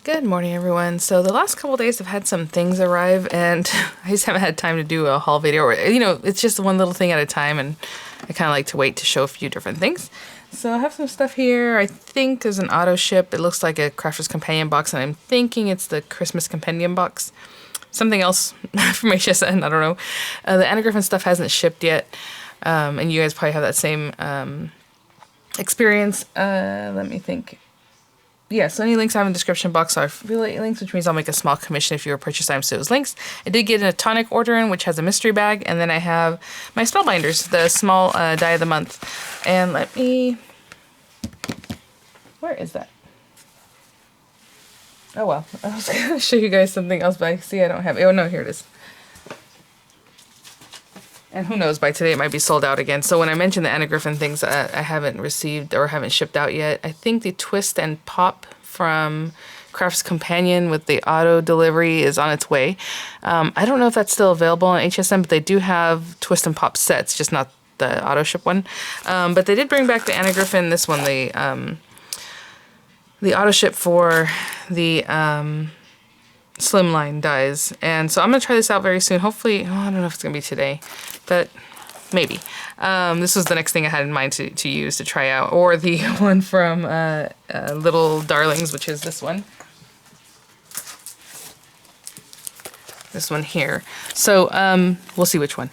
Good morning, everyone. So the last couple days I've had some things arrive and I just haven't had time to do a haul video. Or, it's just one little thing at a time and I kind of like to wait to show a few different things. So I have some stuff here. I think there's an Autoship. It looks like a Crafter's Companion box and I'm thinking it's the Christmas Compendium box. Something else from HSN, I don't know. The Anna Griffin stuff hasn't shipped yet. And you guys probably have that same experience. Let me think. Yeah, so any links I have in the description box are affiliate links, which means I'll make a small commission if you purchase items to those links. I did get a Tonic order in, which has a mystery bag, and then I have my spellbinders, the small die of the month. And let me... Where is that? Oh, well. I was going to show you guys something else, but I see I don't have it. Oh, no, here it is. And who knows, by today it might be sold out again. So when I mentioned the Anna Griffin things I haven't received or haven't shipped out yet, I think the Twist and Pop from Crafter's Companion with the auto delivery is on its way. I don't know if that's still available on HSN, but they do have Twist and Pop sets, just not the auto ship one. But they did bring back the Anna Griffin, this one, the auto ship for the slimline dies. And so I'm going to try this out very soon. Hopefully, I don't know if it's going to be today, but maybe. This was the next thing I had in mind to use, to try out. Or the one from Little Darlings, which is this one. This one here. So we'll see which one.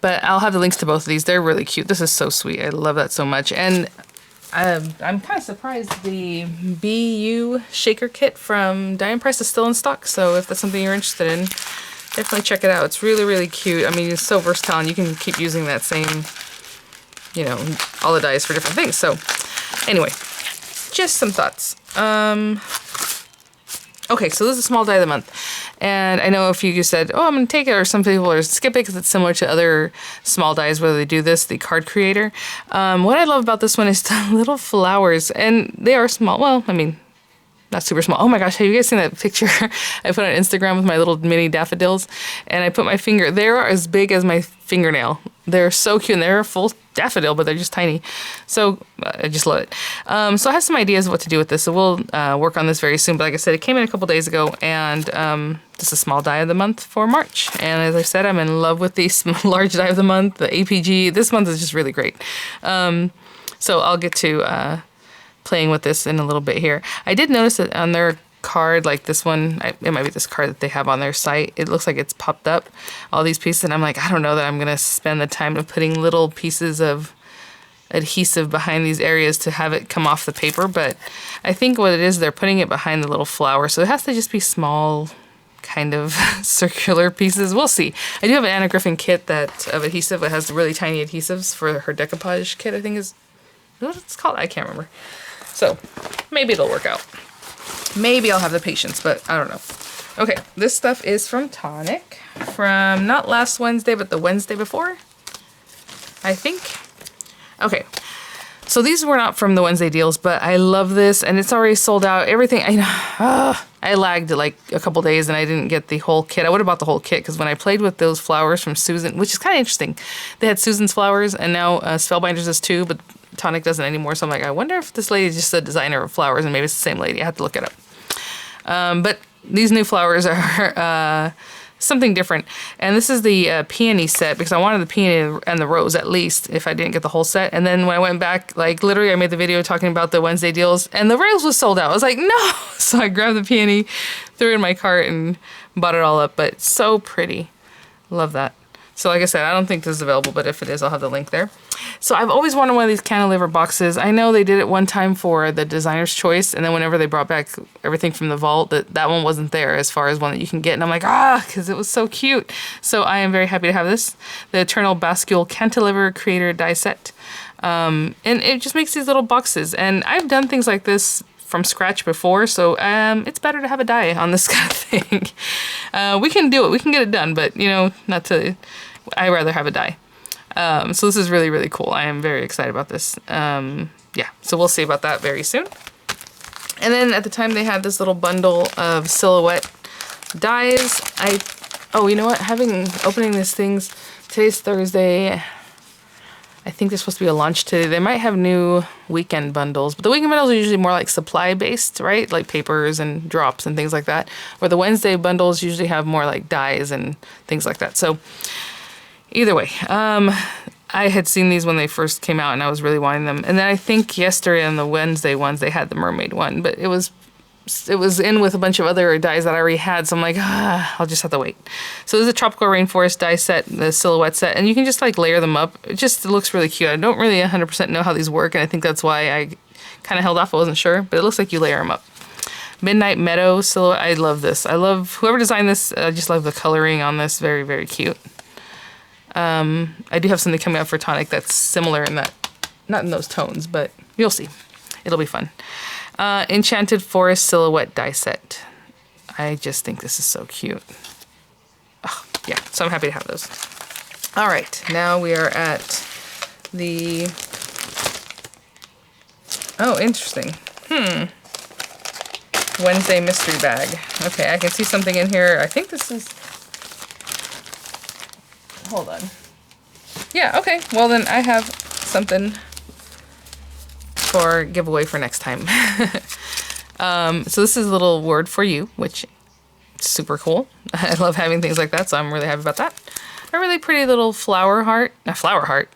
But I'll have the links to both of these. They're really cute. This is so sweet. I love that so much. And I'm kind of surprised the BU shaker kit from Diane Price is still in stock. So if that's something you're interested in, definitely check it out. It's really, really cute. I mean, it's so versatile and you can keep using that same, all the dies for different things. So anyway, just some thoughts. Okay, so this is a small die of the month. And I know a few of you said, oh, I'm going to take it, or some people are skip it because it's similar to other small dies where they do this, the card creator. What I love about this one is the little flowers, and they are small. Well, I mean, not super small. Oh my gosh, have you guys seen that picture I put on Instagram with my little mini daffodils? And I put my finger, they're as big as my fingernail. They're so cute, and they're a full daffodil, but they're just tiny. So I just love it. So I have some ideas of what to do with this, so we'll work on this very soon. But like I said, it came in a couple days ago, and this is a small die of the month for March. And as I said, I'm in love with the large die of the month, the APG. This month is just really great. So I'll get to playing with this in a little bit here. I did notice that on their card, like this one, it might be this card that they have on their site, it looks like it's popped up, all these pieces, and I'm like, I don't know that I'm gonna spend the time of putting little pieces of adhesive behind these areas to have it come off the paper, but I think what it is, they're putting it behind the little flower, so it has to just be small kind of circular pieces. We'll see. I do have an Anna Griffin kit of adhesive that has really tiny adhesives for her decoupage kit, I think is what it's called, I can't remember. So maybe it'll work out. Maybe I'll have the patience, but I don't know. Okay, this stuff is from Tonic, from not last Wednesday, but the Wednesday before, I think. Okay, so these were not from the Wednesday deals, but I love this, and it's already sold out. Everything, I lagged like a couple days, and I didn't get the whole kit. I would have bought the whole kit, because when I played with those flowers from Susan, which is kind of interesting, they had Susan's flowers, and now Spellbinders is too, but Tonic doesn't anymore, so I'm like, I wonder if this lady is just a designer of flowers, and maybe it's the same lady. I have to look it up. But these new flowers are something different, and this is the Peony Set, because I wanted the peony and the rose at least, if I didn't get the whole set. And then when I went back, like literally I made the video talking about the Wednesday deals, and the rose was sold out. I was like, no! So I grabbed the peony, threw it in my cart, and bought it all up, but it's so pretty. Love that. So like I said, I don't think this is available, but if it is, I'll have the link there. So I've always wanted one of these Cantilever boxes. I know they did it one time for the designer's choice, and then whenever they brought back everything from the vault, that one wasn't there as far as one that you can get. And I'm like, because it was so cute. So I am very happy to have this. The Eternal Bascule Cantilever Creator Die Set. And it just makes these little boxes. And I've done things like this from scratch before, so it's better to have a die on this kind of thing. We can do it, we can get it done, but I'd rather have a die. So this is really, really cool. I am very excited about this. Yeah, so we'll see about that very soon. And then at the time they had this little bundle of silhouette dies. Oh, you know what? Opening these things, today's Thursday. I think there's supposed to be a launch today. They might have new weekend bundles, but the weekend bundles are usually more like supply based, right? Like papers and drops and things like that. Where the Wednesday bundles usually have more like dyes and things like that. So either way, I had seen these when they first came out and I was really wanting them. And then I think yesterday on the Wednesday ones, they had the mermaid one, but it was in with a bunch of other dyes that I already had, so I'm like, I'll just have to wait. So this is a Tropical Rainforest die set, the silhouette set, and you can just like layer them up. It just looks really cute. I don't really 100% know how these work, and I think that's why I kind of held off. I wasn't sure, but it looks like you layer them up. Midnight Meadow silhouette. I love this. I love whoever designed this. I just love the coloring on this. Very, very cute. I do have something coming up for Tonic that's similar in that, not in those tones, but you'll see. It'll be fun. Enchanted Forest silhouette die set. I just think this is so cute. Oh, yeah, so I'm happy to have those. All right, now we are at the... Oh, interesting. Wednesday mystery bag. Okay, I can see something in here. I think this is... Hold on. Yeah, okay. Well, then I have something for giveaway for next time. So this is a little word for you, which is super cool. I love having things like that, so I'm really happy about that. A really pretty little flower heart. A flower heart.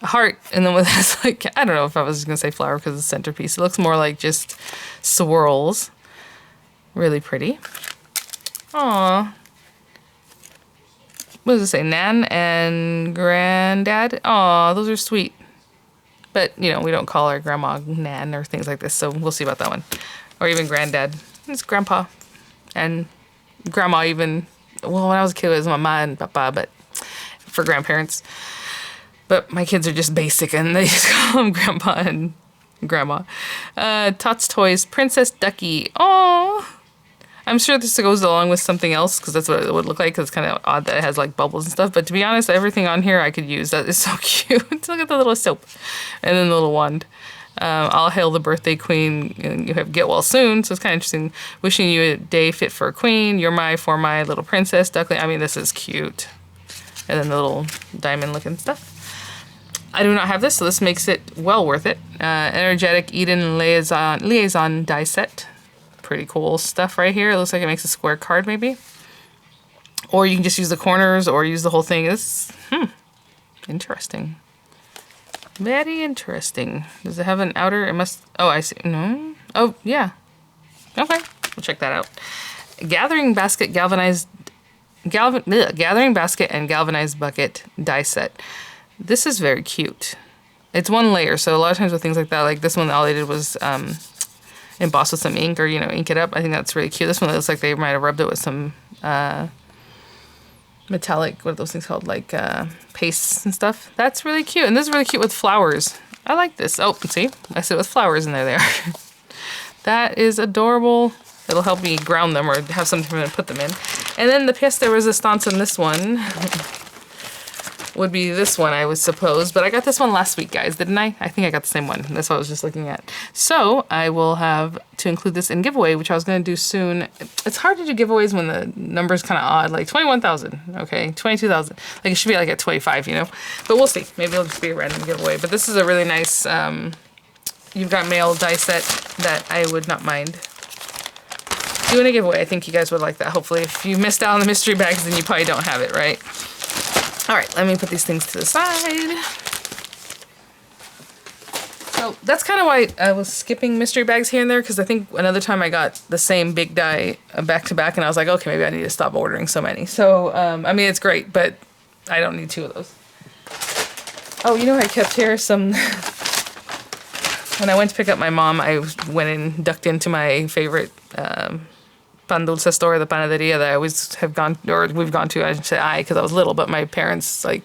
A heart, and then with this, like, I don't know if I was going to say flower because it's a centerpiece. It looks more like just swirls. Really pretty. Aww. What does it say? Nan and Granddad? Aw, those are sweet. But, you know, we don't call our grandma Nan or things like this, so we'll see about that one. Or even Granddad. It's Grandpa. And Grandma even. Well, when I was a kid, it was Mama and Papa, but for grandparents. But my kids are just basic, and they just call them Grandpa and Grandma. Tots Toys Princess Ducky. Aww. I'm sure this goes along with something else because that's what it would look like, because it's kind of odd that it has like bubbles and stuff. But to be honest, everything on here I could use. That is so cute. Look at the little soap and then the little wand. I'll hail the birthday queen. And you have get well soon, so it's kind of interesting. Wishing you a day fit for a queen. You're for my little princess duckling. I mean, this is cute. And then the little diamond looking stuff. I do not have this, so this makes it well worth it. Energetic Eden liaison die set. Pretty cool stuff right here. It looks like it makes a square card maybe. Or you can just use the corners or use the whole thing. This, interesting. Very interesting. Does it have an outer? It must, oh, I see. No. Oh, yeah. Okay, we'll check that out. Gathering basket gathering basket and galvanized bucket die set. This is very cute. It's one layer, so a lot of times with things like that, like this one, all they did was emboss with some ink or, you know, ink it up. I think that's really cute. This one looks like they might have rubbed it with some metallic, what are those things called? Like pastes and stuff. That's really cute. And this is really cute with flowers. I like this. Oh, see? I said with flowers in there they are. That is adorable. It'll help me ground them or have something to put them in. And then the pièce de résistance in this one would be this one, I would suppose. But I got this one last week, guys, didn't I? I think I got the same one. That's what I was just looking at. So I will have to include this in giveaway, which I was going to do soon. It's hard to do giveaways when the number's kind of odd, like 21,000, okay, 22,000. Like it should be like at 25, you know? But we'll see. Maybe it'll just be a random giveaway. But this is a really nice, You've Got Mail die set that I would not mind doing a giveaway. I think you guys would like that. Hopefully, if you missed out on the mystery bags, then you probably don't have it, right? All right, let me put these things to the side. So that's kind of why I was skipping mystery bags here and there, because I think another time I got the same big die back to back, and I was like, okay, maybe I need to stop ordering so many. So, I mean, it's great, but I don't need 2 of those. Oh, you know what I kept here? When I went to pick up my mom, I went and ducked into my favorite pan dulce store, the panaderia that I always have gone, or we've gone to. I should say because I was little, but my parents, like,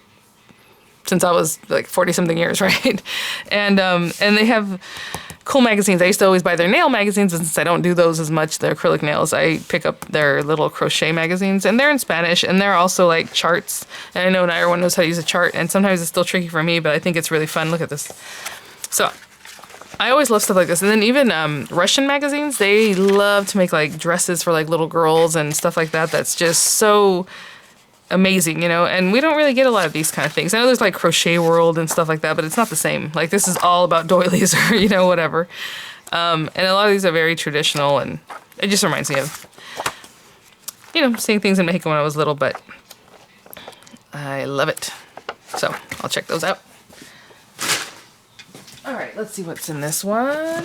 since I was like 40-something years, right? And they have cool magazines. I used to always buy their nail magazines, and since I don't do those as much, their acrylic nails, I pick up their little crochet magazines, and they're in Spanish, and they're also like charts. And I know not everyone knows how to use a chart, and sometimes it's still tricky for me, but I think it's really fun. Look at this. So I always love stuff like this. And then even Russian magazines, they love to make like dresses for like little girls and stuff like that. That's just so amazing, you know, and we don't really get a lot of these kind of things. I know there's like Crochet World and stuff like that, but it's not the same. Like this is all about doilies or, you know, whatever. And a lot of these are very traditional, and it just reminds me of, you know, seeing things in Mexico when I was little, but I love it. So I'll check those out. All right, let's see what's in this one.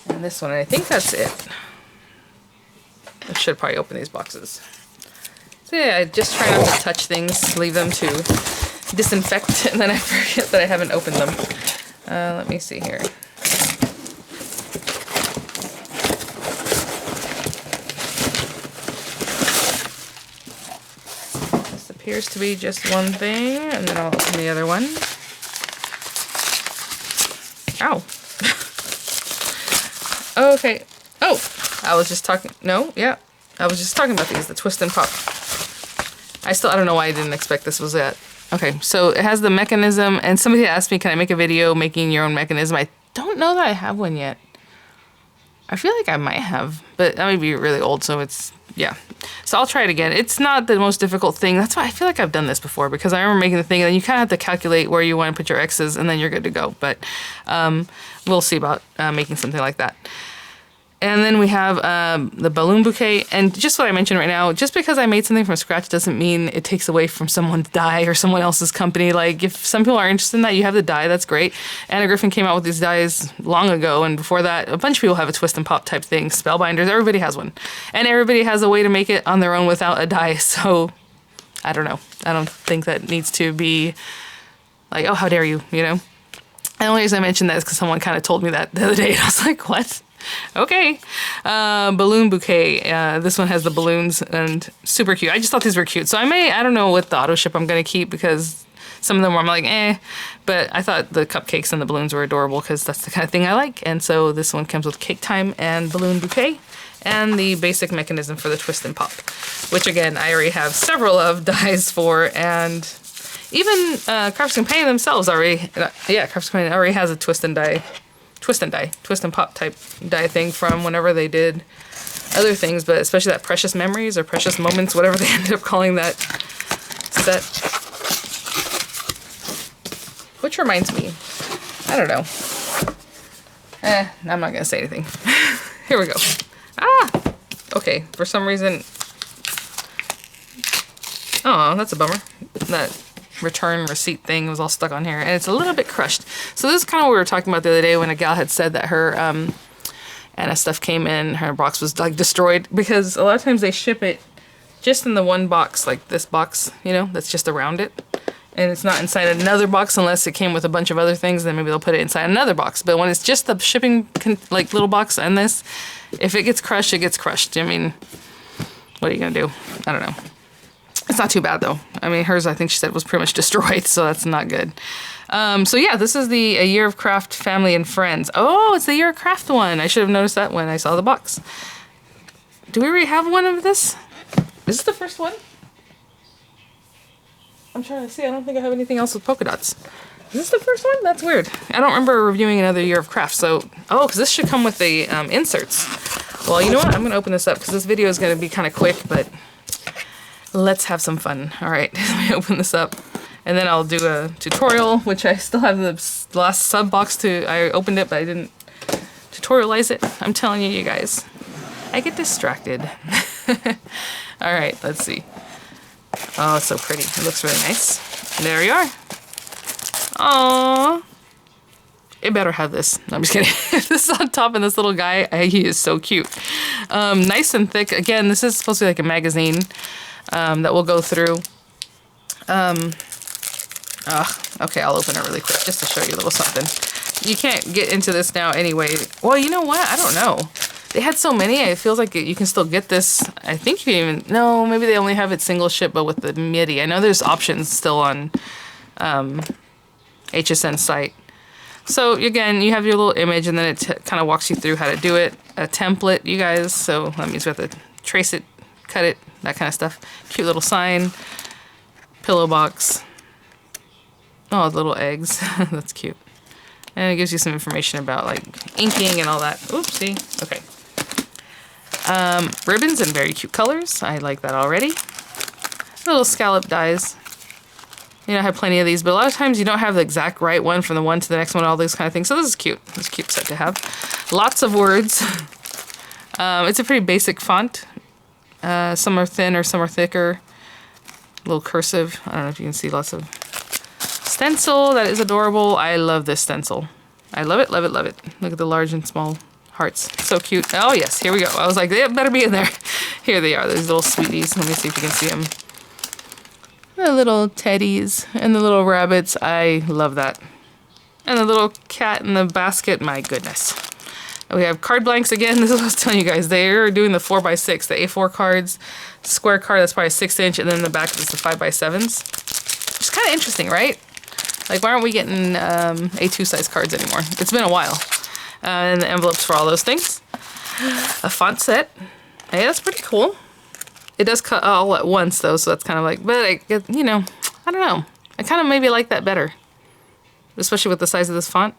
And this one, I think that's it. I should probably open these boxes. So yeah, I just try not to touch things, leave them to disinfect, and then I forget that I haven't opened them. Let me see here. This appears to be just one thing, and then I'll open the other one. Ow. Okay. Oh, I was just talking. No, yeah. I was just talking about these, the twist and pop. I don't know why I didn't expect this was it. Okay, so it has the mechanism, and somebody asked me, can I make a video making your own mechanism? I don't know that I have one yet. I feel like I might have, but that might be really old, so it's, yeah. So I'll try it again. It's not the most difficult thing. That's why I feel like I've done this before, because I remember making the thing, and then you kind of have to calculate where you want to put your X's, and then you're good to go. But we'll see about making something like that. And then we have the balloon bouquet, and just what I mentioned right now, just because I made something from scratch doesn't mean it takes away from someone's die or someone else's company. Like, if some people are interested in that, you have the die, that's great. Anna Griffin came out with these dies long ago, and before that, a bunch of people have a twist and pop type thing. Spellbinders, everybody has one. And everybody has a way to make it on their own without a die, so I don't know. I don't think that needs to be like, oh, how dare you, you know? And the only reason I mentioned that is because someone kind of told me that the other day, and I was like, what? Okay. Balloon bouquet. This one has the balloons and super cute. I just thought these were cute. So I don't know what the auto ship I'm going to keep, because some of them I'm like, eh. But I thought the cupcakes and the balloons were adorable, because that's the kind of thing I like. And so this one comes with cake time and balloon bouquet and the basic mechanism for the twist and pop, which again, I already have several of dies for, and even Crafts Companion themselves already, Crafts Companion already has a twist and pop type die thing from whenever they did other things, but especially that Precious Memories or Precious Moments, whatever they ended up calling that set. Which reminds me, I don't know. I'm not gonna say anything. Here we go. Okay, for some reason, oh, that's a bummer. That return receipt thing was all stuck on here, and it's a little bit crushed. So this is kind of what we were talking about the other day when a gal had said that her Anna stuff came in, her box was like destroyed, because a lot of times they ship it just in the one box, like this box, you know, that's just around it, and it's not inside another box unless it came with a bunch of other things. Then maybe they'll put it inside another box. But when it's just the shipping like little box and this, if it gets crushed, it gets crushed. I mean, what are you gonna do? I don't know. It's not too bad though. I mean, hers, I think she said, was pretty much destroyed, so that's not good. So yeah, this is the A Year of Craft Family and Friends. Oh, it's the Year of Craft one. I should have noticed that when I saw the box. Do we already have one of this? Is this the first one? I'm trying to see. I don't think I have anything else with polka dots. Is this the first one? That's weird. I don't remember reviewing another Year of Craft, so... Oh, because this should come with the inserts. Well, you know what? I'm going to open this up, because this video is going to be kind of quick, but... Let's have some fun. All right, let me open this up, and then I'll do a tutorial, which I still have the last sub box to. I opened it, but I didn't tutorialize it. I'm telling you, you guys, I get distracted. All right, let's see. Oh, it's so pretty. It looks really nice. There you are. Aww. It better have this. No, I'm just kidding. This is on top, and this little guy, he is so cute. Nice and thick. Again, this is supposed to be like a magazine. That we'll go through. Okay, I'll open it really quick just to show you a little something. You can't get into this now anyway. Well, you know what? I don't know. They had so many, it feels like you can still get this. I think you can even... No, maybe they only have it single ship, but with the MIDI. I know there's options still on HSN site. So, again, you have your little image, and then it kind of walks you through how to do it. A template, you guys. So, that means we have to trace it, cut it, that kind of stuff. Cute little sign. Pillow box. Oh, little eggs. That's cute. And it gives you some information about like inking and all that. Oopsie. Okay. Ribbons in very cute colors. I like that already. Little scallop dies. You know, I have plenty of these, but a lot of times you don't have the exact right one from the one to the next one, all these kind of things. So this is cute. It's a cute set to have. Lots of words. It's a pretty basic font. Some are thin or some are thicker. A little cursive. I don't know if you can see lots of stencil. That is adorable. I love this stencil. I love it, love it, love it. Look at the large and small hearts. So cute. Oh yes, here we go. I was like, they better be in there. Here they are, those little sweeties. Let me see if you can see them. The little teddies and the little rabbits. I love that. And the little cat in the basket. My goodness. And we have card blanks again. This is what I was telling you guys. They're doing the 4x6, the A4 cards. Square card, that's probably a 6-inch. And then in the back is the 5x7s. Which is kind of interesting, right? Like, why aren't we getting A2 size cards anymore? It's been a while. And the envelopes for all those things. A font set. Hey, that's pretty cool. It does cut all at once, though, so that's kind of like... But, you know, I don't know. I kind of maybe like that better. Especially with the size of this font.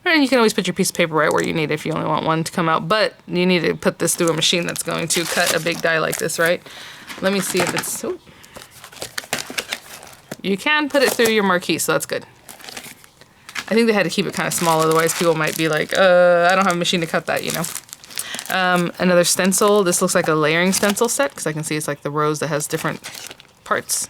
And you can always put your piece of paper right where you need it if you only want one to come out. But you need to put this through a machine that's going to cut a big die like this, right? Let me see if it's... Ooh. You can put it through your marquee, so that's good. I think they had to keep it kind of small, otherwise people might be like, I don't have a machine to cut that, you know. Another stencil. This looks like a layering stencil set, because I can see it's like the rose that has different parts.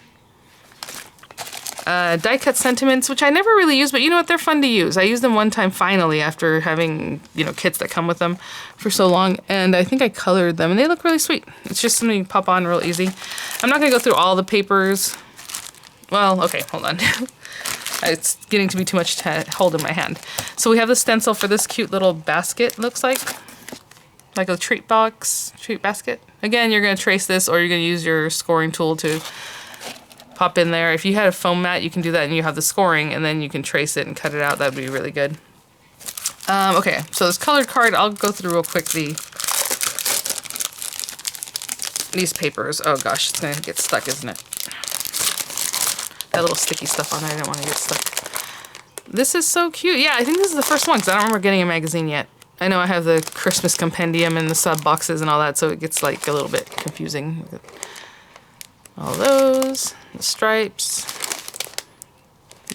Die cut sentiments, which I never really use, but you know what? They're fun to use. I used them one time finally after having, you know, kits that come with them for so long, and I think I colored them, and they look really sweet. It's just something you pop on real easy. I'm not going to go through all the papers. Well, okay, hold on. It's getting to be too much to hold in my hand. So we have the stencil for this cute little basket, looks like a treat box, treat basket. Again, you're going to trace this, or you're going to use your scoring tool to pop in there. If you had a foam mat, you can do that, and you have the scoring, and then you can trace it and cut it out. That'd be really good. Okay, so this colored card, I'll go through real quick these papers. Oh gosh, it's going to get stuck, isn't it? That little sticky stuff on it. I didn't want to get stuck. This is so cute. Yeah, I think this is the first one because I don't remember getting a magazine yet. I know I have the Christmas compendium and the sub boxes and all that, so it gets like a little bit confusing. All those, the stripes,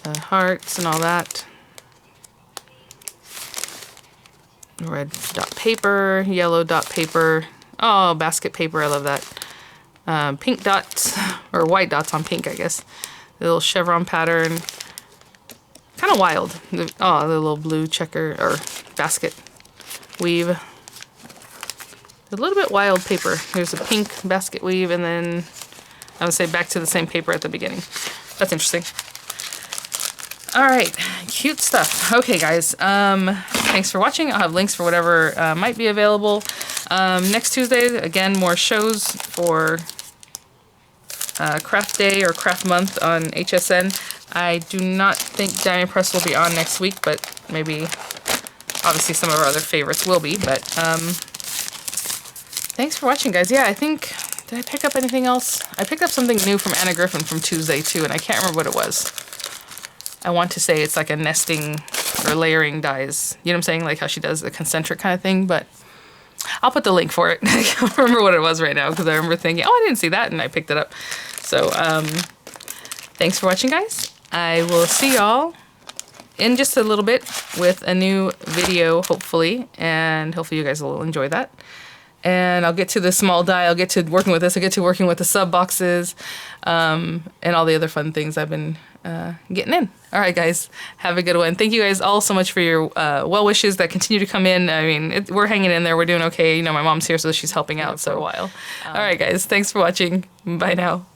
the hearts and all that. Red dot paper, yellow dot paper. Oh, basket paper, I love that. Pink dots, or white dots on pink, I guess. The little chevron pattern. Kind of wild. Oh, the little blue checker, or basket weave. A little bit wild paper. Here's a pink basket weave, and then I would say back to the same paper at the beginning. That's interesting. All right, cute stuff. Okay, guys, thanks for watching. I'll have links for whatever might be available. Next Tuesday, again, more shows for Craft Day or Craft Month on HSN. I do not think Diamond Press will be on next week, but maybe, obviously some of our other favorites will be, but thanks for watching, guys. Yeah, I think, did I pick up anything else? I picked up something new from Anna Griffin from Tuesday, too, and I can't remember what it was. I want to say it's like a nesting or layering dies. You know what I'm saying? Like how she does the concentric kind of thing, but I'll put the link for it. I can't remember what it was right now because I remember thinking, oh, I didn't see that, and I picked it up. So, thanks for watching, guys. I will see y'all in just a little bit with a new video, hopefully, and hopefully you guys will enjoy that. And I'll get to the small die, I'll get to working with this, I'll get to working with the sub boxes, and all the other fun things I've been getting in. All right, guys, have a good one. Thank you guys all so much for your well wishes that continue to come in. I mean, we're hanging in there, we're doing okay. You know, my mom's here, so she's helping out for a while. All right, guys, thanks for watching. Bye now.